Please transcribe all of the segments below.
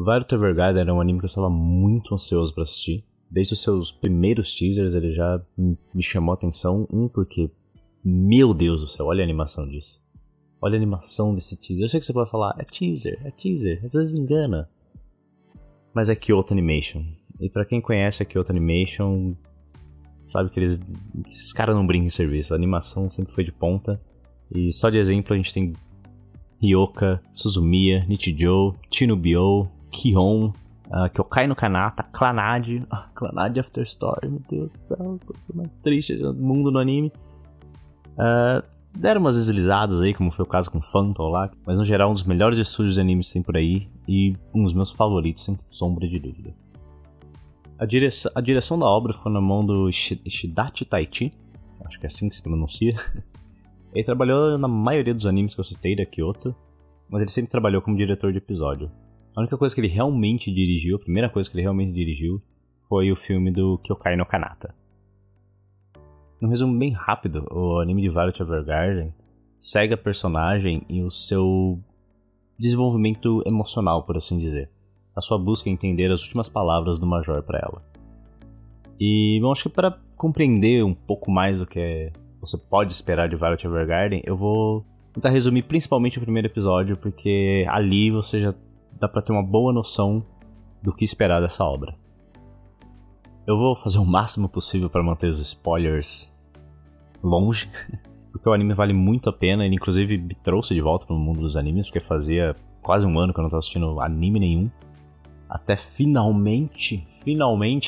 Violet Evergarden era um anime que eu estava muito ansioso pra assistir. Desde os seus primeiros teasers ele já me chamou a atenção. Porque, meu Deus do céu, olha a animação disso. Olha a animação desse teaser. Eu sei que você pode falar, é teaser, às vezes engana. Mas é Kyoto Animation. E pra quem conhece a Kyoto Animation, sabe que esses caras não brincam em serviço. A animação sempre foi de ponta. E só de exemplo a gente tem Ryoka, Suzumiya, Nichijou, Chinubyo, Kion, Kyokai no Kanata, Clannad. Clannad After Story, meu Deus do céu, coisa mais triste do mundo no anime. Deram umas deslizadas aí, como foi o caso com Phantom lá, mas no geral um dos melhores estúdios de animes que tem por aí e um dos meus favoritos, sem sombra de dúvida. A direção da obra ficou na mão do Shidachi Taichi, acho que é assim que se pronuncia. Ele trabalhou na maioria dos animes que eu citei da Kyoto, mas ele sempre trabalhou como diretor de episódio. A única coisa que ele realmente dirigiu, a primeira coisa que ele realmente dirigiu, foi o filme do Kyokai no Kanata. Num resumo bem rápido, o anime de Violet Evergarden segue a personagem e o seu desenvolvimento emocional, por assim dizer. A sua busca em entender as últimas palavras do Major para ela. E, bom, acho que para compreender um pouco mais do que você pode esperar de Violet Evergarden, eu vou tentar resumir principalmente o primeiro episódio, porque ali você já dá pra ter uma boa noção do que esperar dessa obra. Eu vou fazer o máximo possível para manter os spoilers longe, porque o anime vale muito a pena. Ele inclusive me trouxe de volta pro mundo dos animes, porque fazia quase um ano que eu não tava assistindo anime nenhum. Até finalmente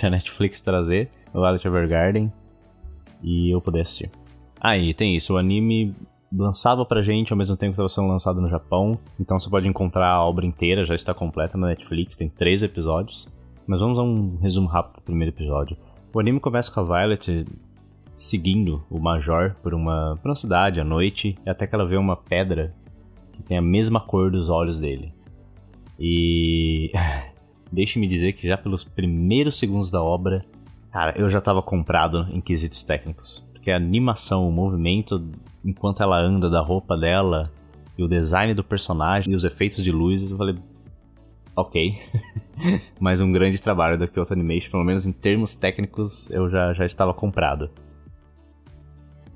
a Netflix trazer o Violet Evergarden e eu poder assistir. E tem isso, o anime lançava pra gente ao mesmo tempo que estava sendo lançado no Japão, então você pode encontrar a obra inteira, já está completa na Netflix, tem 13 episódios. Mas vamos a um resumo rápido do primeiro episódio. O anime começa com a Violet seguindo o Major por uma cidade à noite, até que ela vê uma pedra que tem a mesma cor dos olhos dele. E deixe-me dizer que já pelos primeiros segundos da obra, cara, eu já tava comprado em quesitos técnicos. Porque a animação, o movimento enquanto ela anda da roupa dela, e o design do personagem, e os efeitos de luz, eu falei, ok. Mas um grande trabalho da Kyoto Animation, pelo menos em termos técnicos, eu já estava comprado.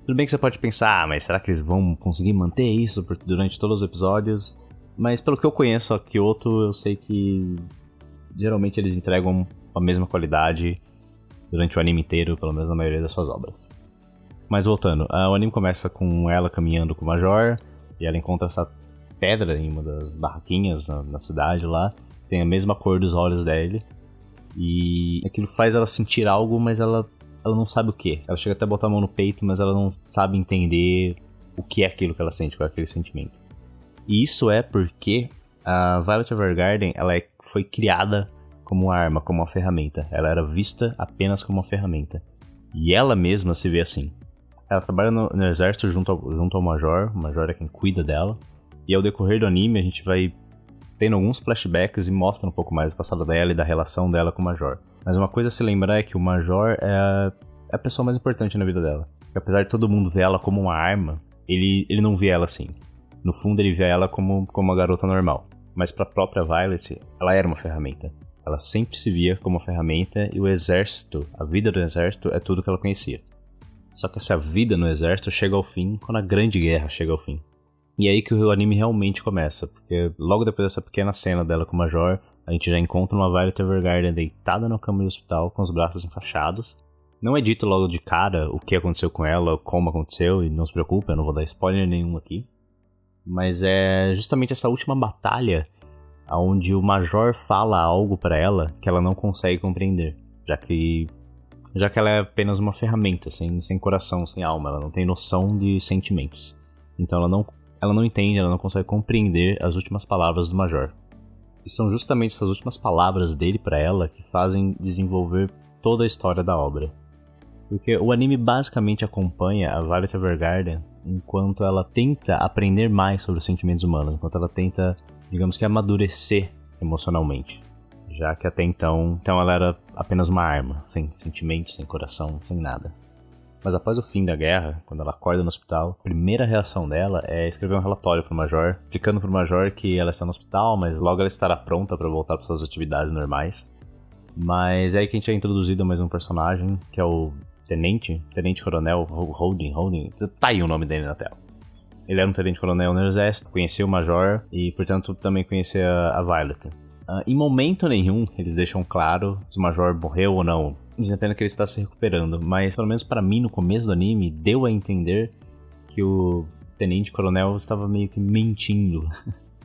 Tudo bem que você pode pensar, mas será que eles vão conseguir manter isso durante todos os episódios? Mas pelo que eu conheço a Kyoto, eu sei que geralmente eles entregam a mesma qualidade durante o anime inteiro, pelo menos na maioria das suas obras. Mas voltando, o anime começa com ela caminhando com o Major, e ela encontra essa pedra em uma das barraquinhas na cidade lá, tem a mesma cor dos olhos dele, e aquilo faz ela sentir algo, mas ela não sabe o que. Ela chega até a botar a mão no peito, mas ela não sabe entender o que é aquilo que ela sente, qual é aquele sentimento. E isso é porque a Violet Evergarden foi criada como uma arma, como uma ferramenta. Ela era vista apenas como uma ferramenta. E ela mesma se vê assim. Ela trabalha no exército junto ao Major. O Major é quem cuida dela. E ao decorrer do anime a gente vai tendo alguns flashbacks e mostra um pouco mais do passado dela e da relação dela com o Major. Mas uma coisa a se lembrar é que o Major é a pessoa mais importante na vida dela. Porque apesar de todo mundo ver ela como uma arma, ele não vê ela assim. No fundo ele vê ela como uma garota normal. Mas pra própria Violet, ela era uma ferramenta. Ela sempre se via como uma ferramenta e o exército, a vida do exército é tudo que ela conhecia. Só que essa vida no exército chega ao fim quando a Grande Guerra chega ao fim. E é aí que o anime realmente começa, porque logo depois dessa pequena cena dela com o Major, a gente já encontra uma Violet Evergarden deitada na cama do hospital com os braços enfaixados. Não é dito logo de cara o que aconteceu com ela, como aconteceu, e não se preocupe, eu não vou dar spoiler nenhum aqui. Mas é justamente essa última batalha onde o Major fala algo pra ela que ela não consegue compreender, já que ela é apenas uma ferramenta, sem coração, sem alma, ela não tem noção de sentimentos. Então ela não entende, ela não consegue compreender as últimas palavras do Major. E são justamente essas últimas palavras dele pra ela que fazem desenvolver toda a história da obra. Porque o anime basicamente acompanha a Violet Evergarden enquanto ela tenta aprender mais sobre os sentimentos humanos, enquanto ela tenta, digamos que, amadurecer emocionalmente. Já que até então ela era apenas uma arma, sem sentimentos, sem coração, sem nada. Mas após o fim da guerra, quando ela acorda no hospital, a primeira reação dela é escrever um relatório pro Major, explicando pro Major que ela está no hospital, mas logo ela estará pronta para voltar para suas atividades normais. Mas é aí que a gente é introduzido a mais um personagem, que é o Tenente Coronel Holding, tá aí o nome dele na tela. Ele era um Tenente Coronel no exército, conhecia o Major e, portanto, também conhecia a Violet. Em momento nenhum, eles deixam claro se o Major morreu ou não. Dizem apenas que ele está se recuperando, mas pelo menos para mim, no começo do anime, deu a entender que o Tenente Coronel estava meio que mentindo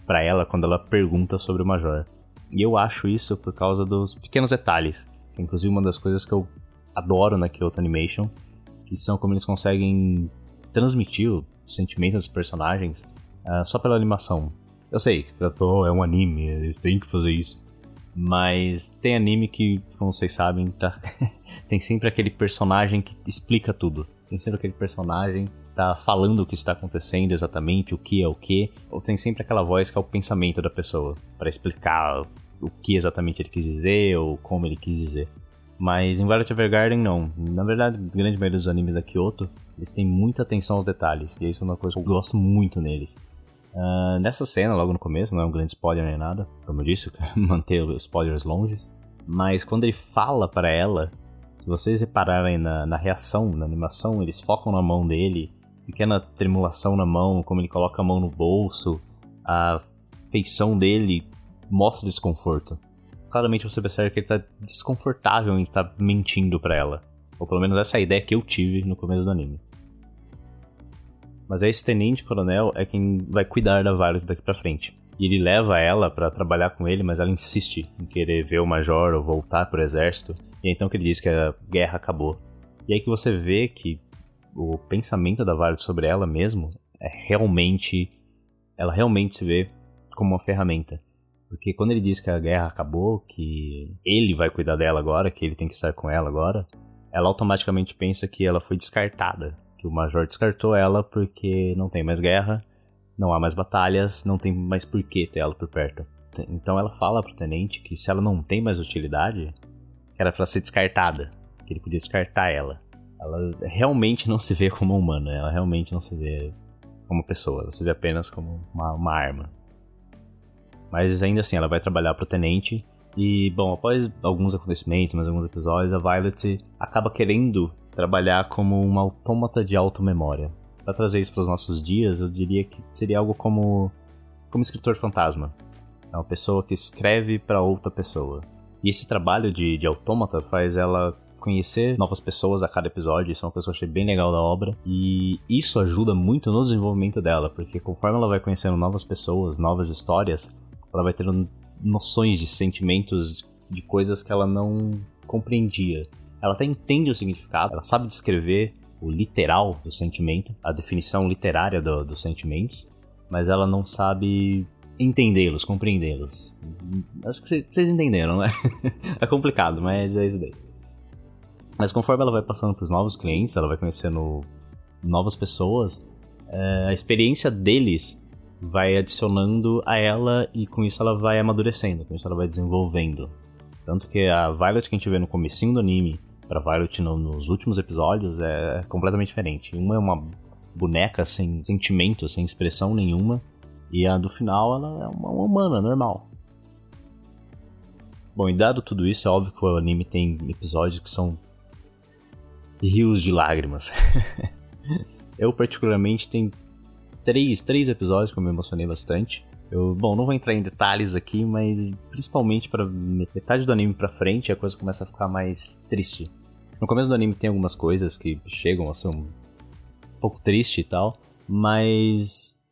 para ela quando ela pergunta sobre o Major. E eu acho isso por causa dos pequenos detalhes, que é inclusive uma das coisas que eu adoro na Kyoto Animation, que são como eles conseguem transmitir o sentimento dos personagens só pela animação. Eu sei, é um anime, eles têm que fazer isso. Mas tem anime que, como vocês sabem, tem sempre aquele personagem que explica tudo. Tem sempre aquele personagem que tá falando o que está acontecendo exatamente, o que é o que. Ou tem sempre aquela voz que é o pensamento da pessoa, para explicar o que exatamente ele quis dizer ou como ele quis dizer. Mas em Violet Evergarden não. Na verdade, a grande maioria dos animes da Kyoto, eles têm muita atenção aos detalhes. E isso é uma coisa que eu gosto muito neles. Nessa cena, logo no começo, não é um grande spoiler nem nada, como eu disse, eu quero manter os spoilers longes, mas quando ele fala para ela, se vocês repararem na reação, na animação, eles focam na mão dele, pequena tremulação na mão, como ele coloca a mão no bolso, a feição dele mostra desconforto. Claramente você percebe que ele está desconfortável em estar mentindo para ela, ou pelo menos essa é a ideia que eu tive no começo do anime. Mas esse Tenente Coronel é quem vai cuidar da Violet daqui pra frente. E ele leva ela pra trabalhar com ele, mas ela insiste em querer ver o Major ou voltar pro exército. E é então que ele diz que a guerra acabou. E aí que você vê que o pensamento da Violet sobre ela mesmo ela realmente se vê como uma ferramenta. Porque quando ele diz que a guerra acabou, que ele vai cuidar dela agora, que ele tem que estar com ela agora, ela automaticamente pensa que ela foi descartada. Que o Major descartou ela porque não tem mais guerra, não há mais batalhas, não tem mais porquê ter ela por perto. Então ela fala pro Tenente que se ela não tem mais utilidade, que era pra ser descartada, que ele podia descartar ela. Ela realmente não se vê como humana, ela realmente não se vê como pessoa, ela se vê apenas como uma arma. Mas ainda assim, ela vai trabalhar pro Tenente e, bom, após alguns acontecimentos, mais alguns episódios, a Violet acaba querendo trabalhar como uma autômata de auto-memória. Para trazer isso para os nossos dias, eu diria que seria algo como escritor fantasma. É uma pessoa que escreve para outra pessoa. E esse trabalho de autômata faz ela conhecer novas pessoas a cada episódio. Isso é uma coisa que eu achei bem legal da obra. E isso ajuda muito no desenvolvimento dela, porque conforme ela vai conhecendo novas pessoas, novas histórias, ela vai tendo noções de sentimentos, de coisas que ela não compreendia. Ela até entende o significado, ela sabe descrever o literal do sentimento, a definição literária dos sentimentos, mas ela não sabe entendê-los, compreendê-los. Acho que vocês entenderam, né? É complicado, mas é isso daí. Mas conforme ela vai passando pros novos clientes, ela vai conhecendo novas pessoas, a experiência deles vai adicionando a ela e com isso ela vai amadurecendo, com isso ela vai desenvolvendo. Tanto que a Violet que a gente vê no comecinho do anime pra Violet nos últimos episódios é completamente diferente. Uma é uma boneca sem sentimento, sem expressão nenhuma, e a do final ela é uma humana, normal. Bom, e dado tudo isso, é óbvio que o anime tem episódios que são rios de lágrimas. Eu particularmente tenho três episódios que eu me emocionei bastante. Bom, não vou entrar em detalhes aqui, mas principalmente para metade do anime pra frente a coisa começa a ficar mais triste. No começo do anime tem algumas coisas que chegam a ser um pouco triste e tal, mas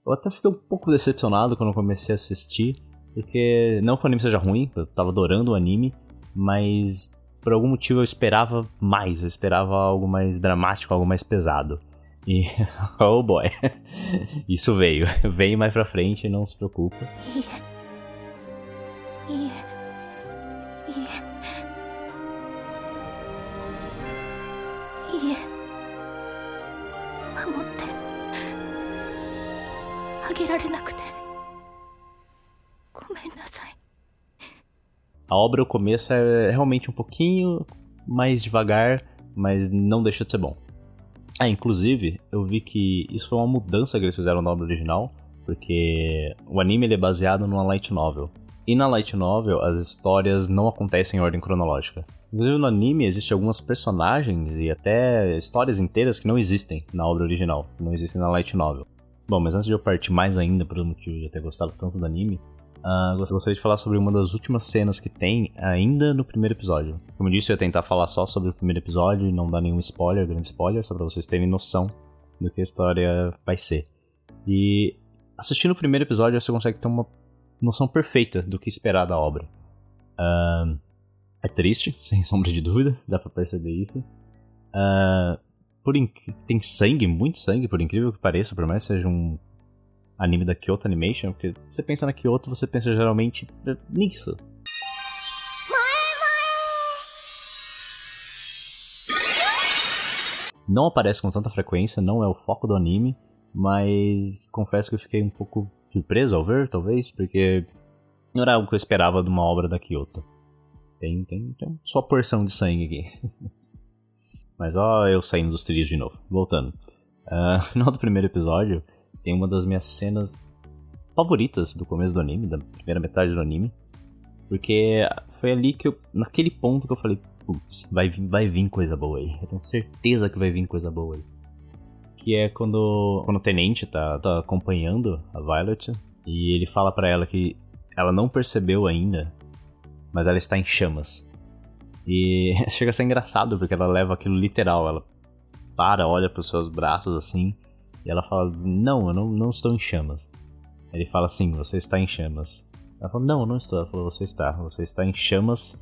eu até fiquei um pouco decepcionado quando eu comecei a assistir, porque não que o anime seja ruim, eu tava adorando o anime, mas por algum motivo eu esperava mais, eu esperava algo mais dramático, algo mais pesado. E, oh boy, isso veio mais pra frente, não se preocupa. A obra, o começo é realmente um pouquinho mais devagar, mas não deixa de ser bom. Inclusive, eu vi que isso foi uma mudança que eles fizeram na obra original, porque o anime ele é baseado numa light novel. E na light novel, as histórias não acontecem em ordem cronológica. Inclusive no anime, existem algumas personagens e até histórias inteiras que não existem na obra original, que não existem na light novel. Bom, mas antes de eu partir mais ainda pelo motivo de eu ter gostado tanto do anime, gostaria de falar sobre uma das últimas cenas que tem ainda no primeiro episódio. Como eu disse, eu ia tentar falar só sobre o primeiro episódio e não dar nenhum spoiler, grande spoiler, só pra vocês terem noção do que a história vai ser. E assistindo o primeiro episódio, você consegue ter uma noção perfeita do que esperar da obra. É triste, sem sombra de dúvida, dá pra perceber isso. Tem sangue, muito sangue, por incrível que pareça, por mais que seja um anime da Kyoto Animation, porque você pensa na Kyoto, você pensa geralmente nisso. Não aparece com tanta frequência, não é o foco do anime, mas confesso que eu fiquei um pouco surpreso ao ver, talvez, porque não era algo que eu esperava de uma obra da Kyoto. Tem sua porção de sangue aqui. Mas eu saindo dos trilhos de novo. Voltando. No final do primeiro episódio, tem uma das minhas cenas favoritas do começo do anime, da primeira metade do anime. Porque foi ali naquele ponto que eu falei, putz, vai vir coisa boa aí. Eu tenho certeza que vai vir coisa boa aí. Que é quando o tenente tá acompanhando a Violet e ele fala pra ela que ela não percebeu ainda, mas ela está em chamas. E chega a ser engraçado, porque ela leva aquilo literal. Ela olha pros seus braços assim, e ela fala, não, eu não estou em chamas. Ele fala, sim, você está em chamas. Ela fala, não, eu não estou. Ela falou, você está em chamas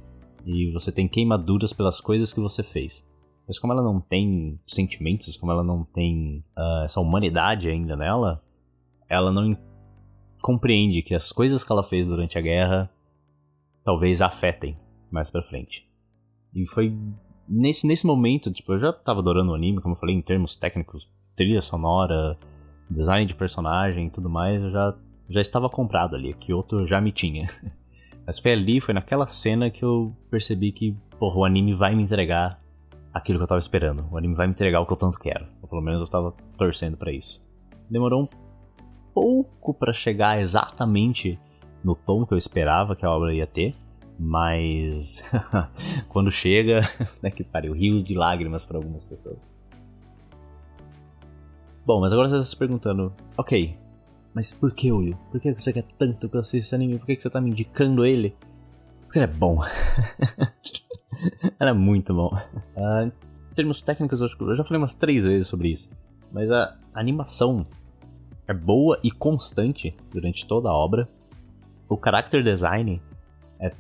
e você tem queimaduras pelas coisas que você fez. Mas como ela não tem sentimentos, como ela não tem essa humanidade ainda nela, ela não compreende que as coisas que ela fez durante a guerra talvez a afetem mais pra frente. E foi nesse momento, tipo, eu já tava adorando o anime, como eu falei, em termos técnicos, trilha sonora, design de personagem e tudo mais, eu já estava comprado ali, que outro já me tinha. Mas foi naquela cena que eu percebi que, porra, o anime vai me entregar aquilo que eu tava esperando. O anime vai me entregar o que eu tanto quero. Ou pelo menos eu estava torcendo pra isso. Demorou um pouco pra chegar exatamente no tom que eu esperava que a obra ia ter, mas quando chega, né, que pariu, rios de lágrimas para algumas pessoas. Bom, mas agora você está se perguntando, ok, mas por que, Will? Por que você quer tanto que eu assista esse anime? Por que você tá me indicando ele? Porque ele é bom. Era muito bom. Em termos técnicos, eu já falei umas 3 vezes sobre isso, mas a animação é boa e constante durante toda a obra. O character design é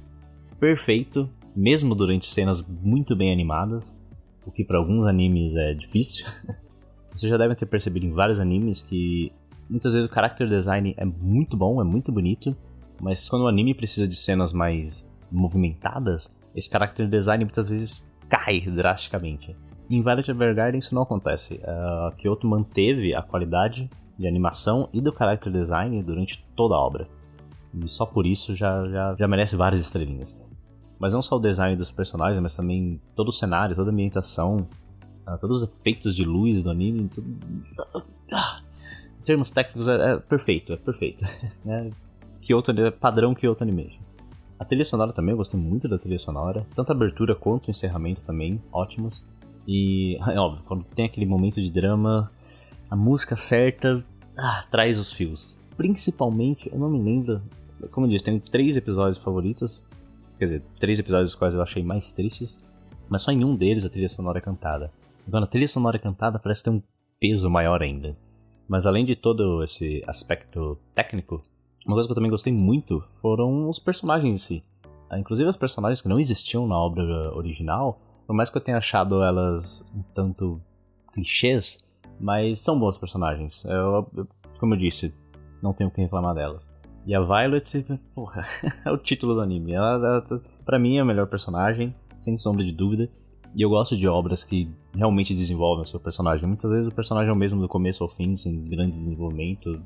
perfeito, mesmo durante cenas muito bem animadas, o que para alguns animes é difícil. Vocês já devem ter percebido em vários animes que muitas vezes o character design é muito bom, é muito bonito, mas quando o anime precisa de cenas mais movimentadas, esse character design muitas vezes cai drasticamente. Em Violet Evergarden isso não acontece. A Kyoto manteve a qualidade de animação e do character design durante toda a obra. E só por isso já merece várias estrelinhas. Mas não só o design dos personagens, mas também todo o cenário, toda a ambientação, todos os efeitos de luz do anime, tudo... Em termos técnicos é perfeito. Kyoto, padrão Kyoto Animation. A trilha sonora também, eu gostei muito da trilha sonora. Tanto a abertura quanto o encerramento também, ótimos. E, é óbvio, quando tem aquele momento de drama, a música certa traz os fios. Principalmente, eu não me lembro, como eu disse, tenho 3 episódios favoritos. Quer dizer, 3 episódios dos quais eu achei mais tristes. Mas só em um deles a trilha sonora é cantada. Quando a trilha sonora é cantada, parece ter um peso maior ainda. Mas além de todo esse aspecto técnico, uma coisa que eu também gostei muito foram os personagens em si. Inclusive as personagens que não existiam na obra original, por mais que eu tenha achado elas um tanto clichês, mas são bons personagens. Como eu disse, não tenho o que reclamar delas. E a Violet, porra, é o título do anime. Ela, pra mim, é a melhor personagem, sem sombra de dúvida. E eu gosto de obras que realmente desenvolvem o seu personagem. Muitas vezes o personagem é o mesmo do começo ao fim, sem grande desenvolvimento,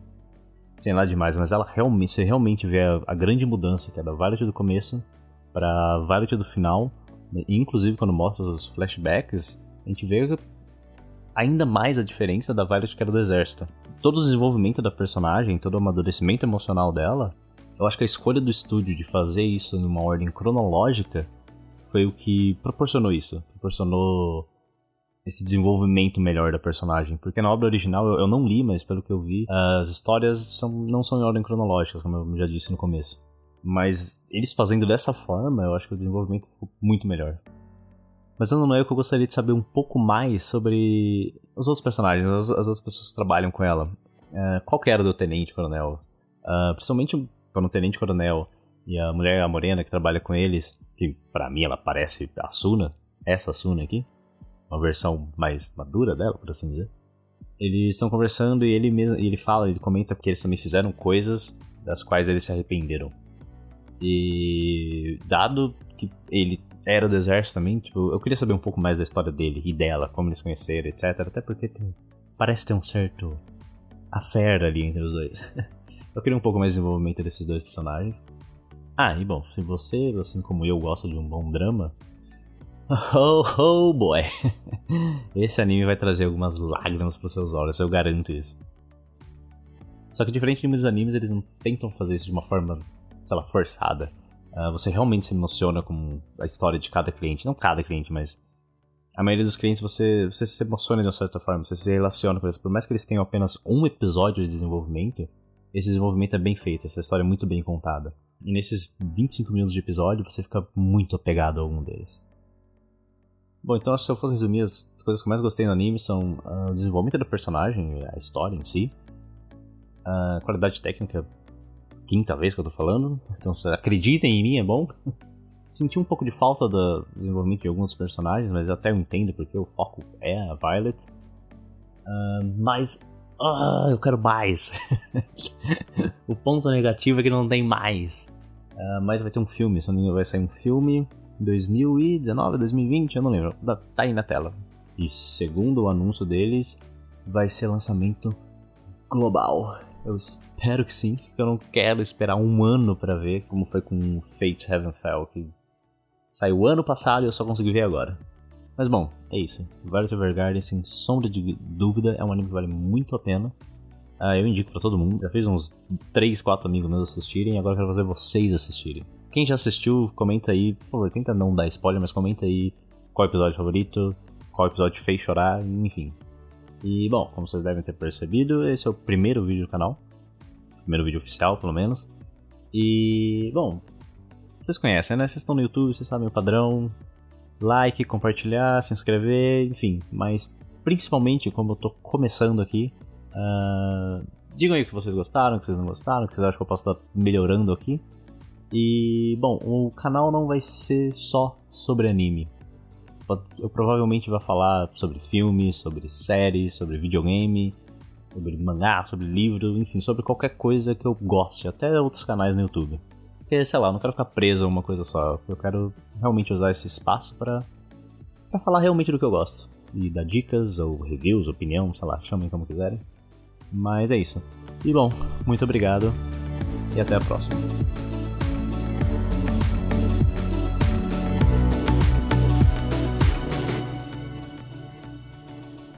sem nada demais. Mas você realmente vê a grande mudança que é da Violet do começo pra Violet do final. E, inclusive, quando mostra os flashbacks, a gente vê ainda mais a diferença da Violet que era do exército. Todo o desenvolvimento da personagem, todo o amadurecimento emocional dela, eu acho que a escolha do estúdio de fazer isso numa ordem cronológica foi o que proporcionou isso. Proporcionou esse desenvolvimento melhor da personagem. Porque na obra original, eu não li, mas pelo que eu vi, as histórias não são em ordem cronológica, como eu já disse no começo. Mas eles fazendo dessa forma, eu acho que o desenvolvimento ficou muito melhor. Mas eu não é que eu gostaria de saber um pouco mais sobre os outros personagens, as outras pessoas que trabalham com ela. Qual que era do Tenente Coronel? Principalmente quando o Tenente Coronel e a mulher, a morena que trabalha com eles, que pra mim ela parece a Asuna, essa Asuna aqui, uma versão mais madura dela, por assim dizer. Eles estão conversando e ele comenta que eles também fizeram coisas das quais eles se arrependeram. E dado que ele era do exército também, tipo, eu queria saber um pouco mais da história dele e dela, como eles se conheceram, etc. Até porque parece ter um certo affair ali entre os dois. Eu queria um pouco mais de desenvolvimento desses dois personagens. E bom, se você, assim como eu, gosta de um bom drama, oh boy, esse anime vai trazer algumas lágrimas pros seus olhos, eu garanto isso. Só que diferente de muitos animes, eles não tentam fazer isso de uma forma, sei lá, forçada. Você realmente se emociona com a história de cada cliente. Não cada cliente, mas a maioria dos clientes você se emociona de uma certa forma, você se relaciona com eles. Por mais que eles tenham apenas um episódio de desenvolvimento, esse desenvolvimento é bem feito, essa história é muito bem contada. E nesses 25 minutos de episódio, você fica muito apegado a algum deles. Bom, então se eu fosse resumir, as coisas que eu mais gostei no anime são o desenvolvimento da personagem, a história em si, a qualidade técnica, quinta vez que eu tô falando, então acreditem em mim, é bom. Senti um pouco de falta do desenvolvimento de alguns personagens, mas até eu entendo porque o foco é a Violet. Mas eu quero mais. O ponto negativo é que não tem mais. Mas vai ter um filme, se não me engano vai sair um filme em 2019, 2020, eu não lembro, tá aí na tela. E segundo o anúncio deles, vai ser lançamento global. Eu espero que sim, porque eu não quero esperar um ano pra ver, como foi com Fates Heaven Fell, que saiu ano passado e eu só consegui ver agora. Mas bom, é isso. Violet Evergarden, sem sombra de dúvida, é um anime que vale muito a pena. Eu indico pra todo mundo. Já fiz uns 3, 4 amigos meus assistirem e agora eu quero fazer vocês assistirem. Quem já assistiu, comenta aí, por favor, tenta não dar spoiler, mas comenta aí qual episódio favorito, qual episódio te fez chorar, enfim. E bom, como vocês devem ter percebido, esse é o primeiro vídeo do canal. Primeiro vídeo oficial, pelo menos. E, bom, vocês conhecem, né? Vocês estão no YouTube, vocês sabem o padrão. Like, compartilhar, se inscrever, enfim. Mas, principalmente, como eu tô começando aqui, digam aí o que vocês gostaram, o que vocês não gostaram, o que vocês acham que eu posso estar melhorando aqui. E, bom, o canal não vai ser só sobre anime. Eu provavelmente vou falar sobre filmes, sobre séries, sobre videogame, sobre mangá, sobre livro, enfim, sobre qualquer coisa que eu goste, até outros canais no YouTube. Porque, sei lá, eu não quero ficar preso a uma coisa só, eu quero realmente usar esse espaço pra falar realmente do que eu gosto. E dar dicas, ou reviews, opinião, sei lá, chamem como quiserem. Mas é isso. E bom, muito obrigado e até a próxima.